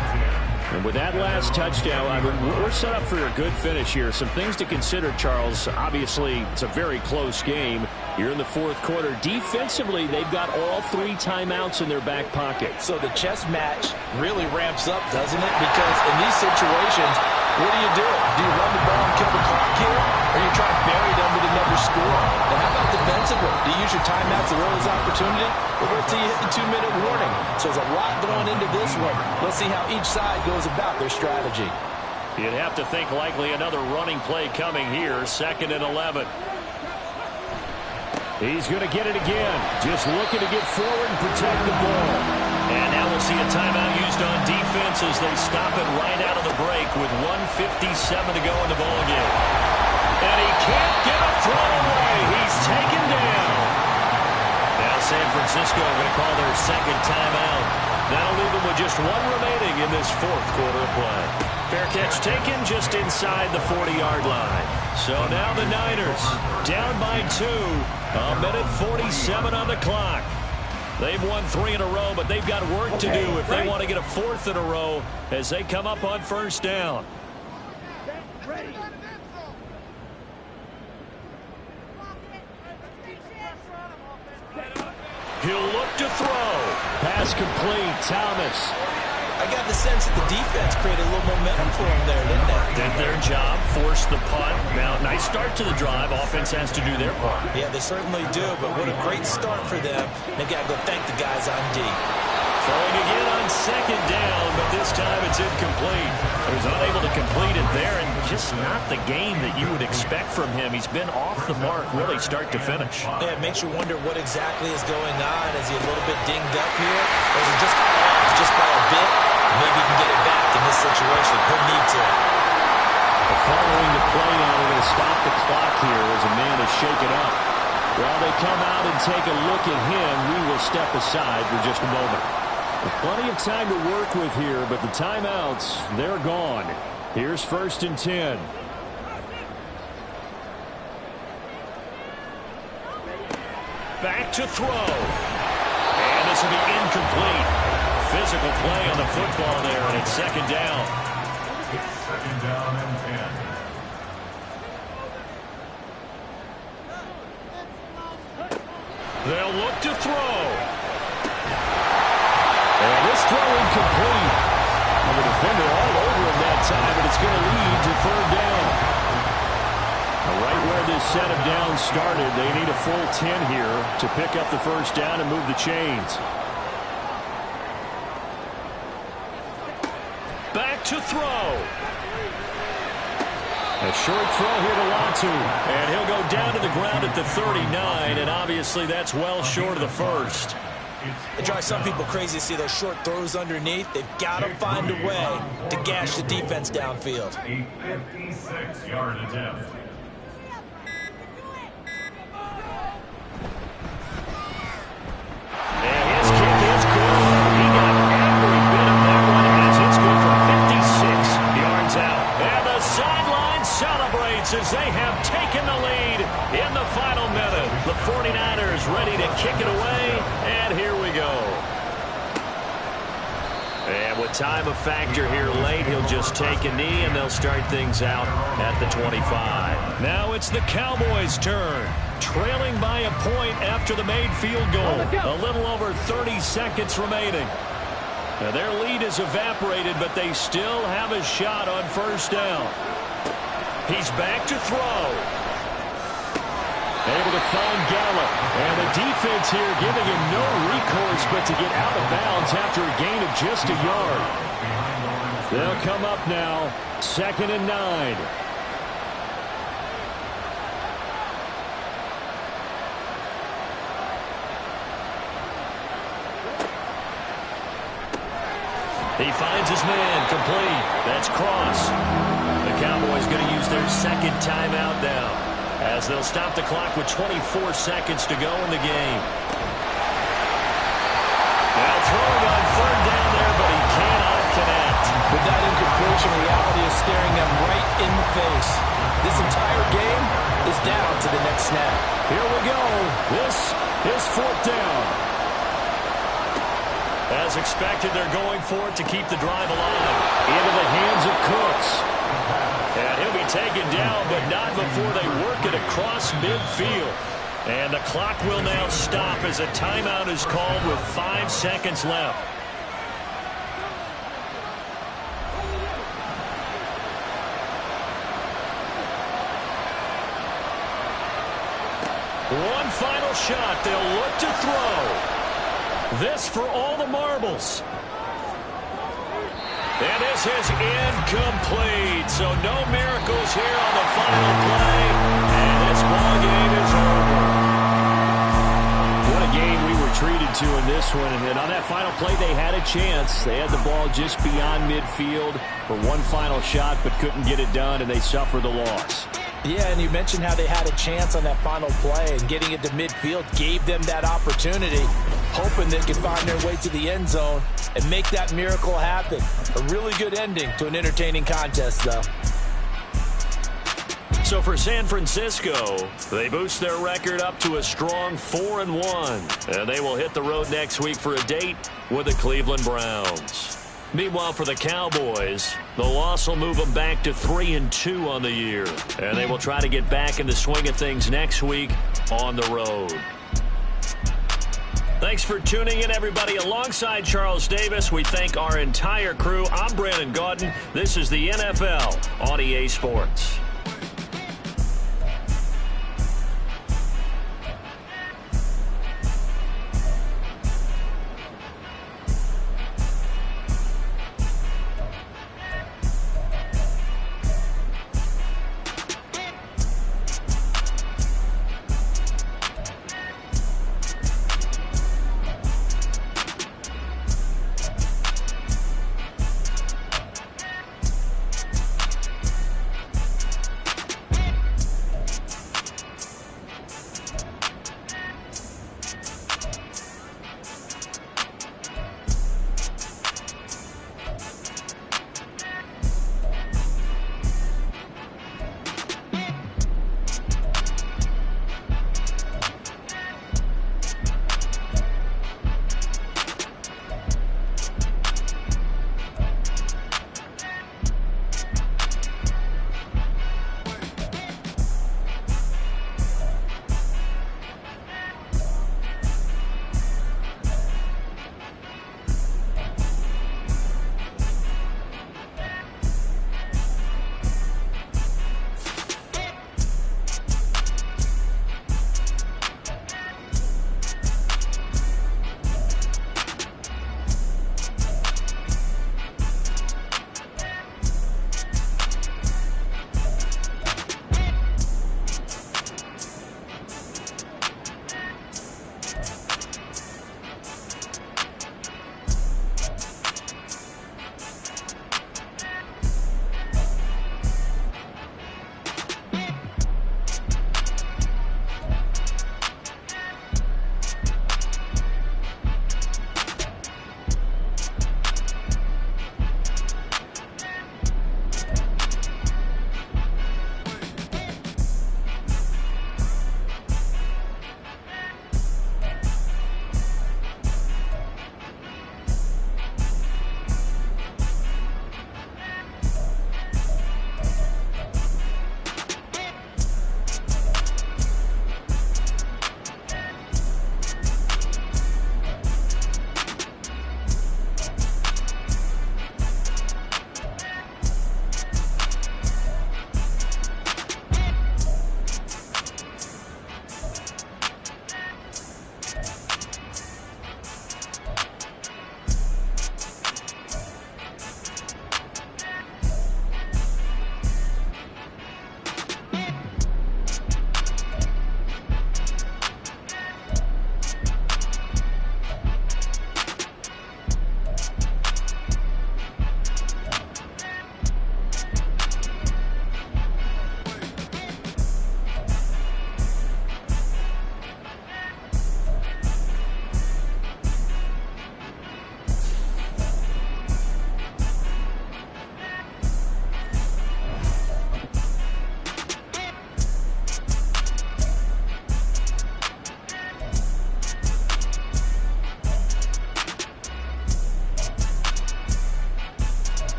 Speaker 5: And with that last touchdown, I mean, we're set up for a good finish here. Some things to consider, Charles. Obviously, it's a very close game. You're in the 4th quarter. Defensively, they've got all 3 timeouts in their back pocket.
Speaker 8: So the chess match really ramps up, doesn't it? Because in these situations, what do? Do you run the ball and kill the clock here? Or you try to bury them with another score? And how about defensively? Do you use your timeouts at earliest opportunity? Or wait till you hit the 2-minute warning? So there's a lot going into this one. Let's see how each side goes about their strategy.
Speaker 5: You'd have to think likely another running play coming here. 2nd and 11. He's going to get it again. Just looking to get forward and protect the ball. And now we'll see a timeout used on defense as they stop it right out of the break with 1:57 to go in the ballgame. And he can't get a throw away. He's taken down. Now San Francisco going to call their 2nd timeout. That'll leave them with just 1 remaining in this 4th quarter of play. Fair catch taken just inside the 40-yard line. So now the Niners down by 2. 1:47 on the clock. They've won 3 in a row, but they've got work to do if they want to get a 4th in a row as they come up on 1st down. He'll look to throw. Pass complete. Thomas.
Speaker 6: I got the sense that the defense created a little momentum for them there, didn't they?
Speaker 5: Did their job, forced the punt. Now, nice start to the drive. Offense has to do their part.
Speaker 6: Yeah, they certainly do, but what a great start for them. They've got to go thank the guys on D.
Speaker 5: Throwing again on 2nd down, but this time it's incomplete. He was unable to complete it there, and just not the game that you would expect from him. He's been off the mark really start to finish.
Speaker 6: Yeah, it makes you wonder what exactly is going on. Is he a little bit dinged up here, or is he just off just by a bit? Maybe he can get it back in this situation. He'll need to.
Speaker 5: Following the play now, they're going to stop the clock here as a man is shaken up. While they come out and take a look at him, we will step aside for just a moment. Plenty of time to work with here, but the timeouts, they're gone. Here's 1st and 10. Back to throw. And this will be incomplete. Physical play on the football there, and it's 2nd down.
Speaker 7: It's 2nd down and 10.
Speaker 5: They'll look to throw. And this throw incomplete. And the defender all over him that time, but it's going to lead to 3rd down. Right where this this set of downs started. They need a full 10 here to pick up the first down and move the chains. Back to throw. A short throw here to Latu. And he'll go down to the ground at the 39, and obviously that's well short of the first.
Speaker 6: It drives some people crazy to see those short throws underneath. They've got to find a way to gash the defense downfield.
Speaker 7: A 56-yard attempt.
Speaker 5: And his kick is good. He got every bit of that one as it's good for 56 yards out. And the sideline celebrates as they have taken the lead in the final minute. The 49ers ready to kick it away, and here we go. And with time a factor here late, he'll just take a knee, and they'll start things out at the 25. Now it's the Cowboys' turn. Trailing by a point after the made field goal. A little over 30 seconds remaining. Now their lead is evaporated, but they still have a shot on first down. He's back to throw. Able to find Gallup. And the defense here giving him no recourse but to get out of bounds after a gain of just a yard. They'll come up now, 2nd and 9. He finds his man, complete. That's Cross. The Cowboys going to use their second timeout now, as they'll stop the clock with 24 seconds to go in the game. Now throwing on 3rd down there, but he cannot connect.
Speaker 8: With that incompletion, reality is staring them right in the face. This entire game is down to the next snap.
Speaker 5: Here we go. This is 4th down. As expected, they're going for it to keep the drive alive. Into the hands of Cooks. And he'll be taken down, but not before they work it across midfield. And the clock will now stop as a timeout is called with 5 seconds left. One final shot. They'll look to throw. This for all the marbles. And this is incomplete. So no miracles here on the final play. And this ball game is over. What a game we were treated to in this one. And on that final play, they had a chance. They had the ball just beyond midfield for one final shot, but couldn't get it done, and they suffered the loss.
Speaker 8: Yeah, and you mentioned how they had a chance on that final play, and getting it to midfield gave them that opportunity, hoping they could find their way to the end zone and make that miracle happen. A really good ending to an entertaining contest, though.
Speaker 5: So for San Francisco, they boost their record up to a strong 4-1, and they will hit the road next week for a date with the Cleveland Browns. Meanwhile, for the Cowboys, the loss will move them back to 3-2 on the year. And they will try to get back in the swing of things next week on the road. Thanks for tuning in, everybody. Alongside Charles Davis, we thank our entire crew. I'm Brandon Gaudin. This is the NFL on EA Sports.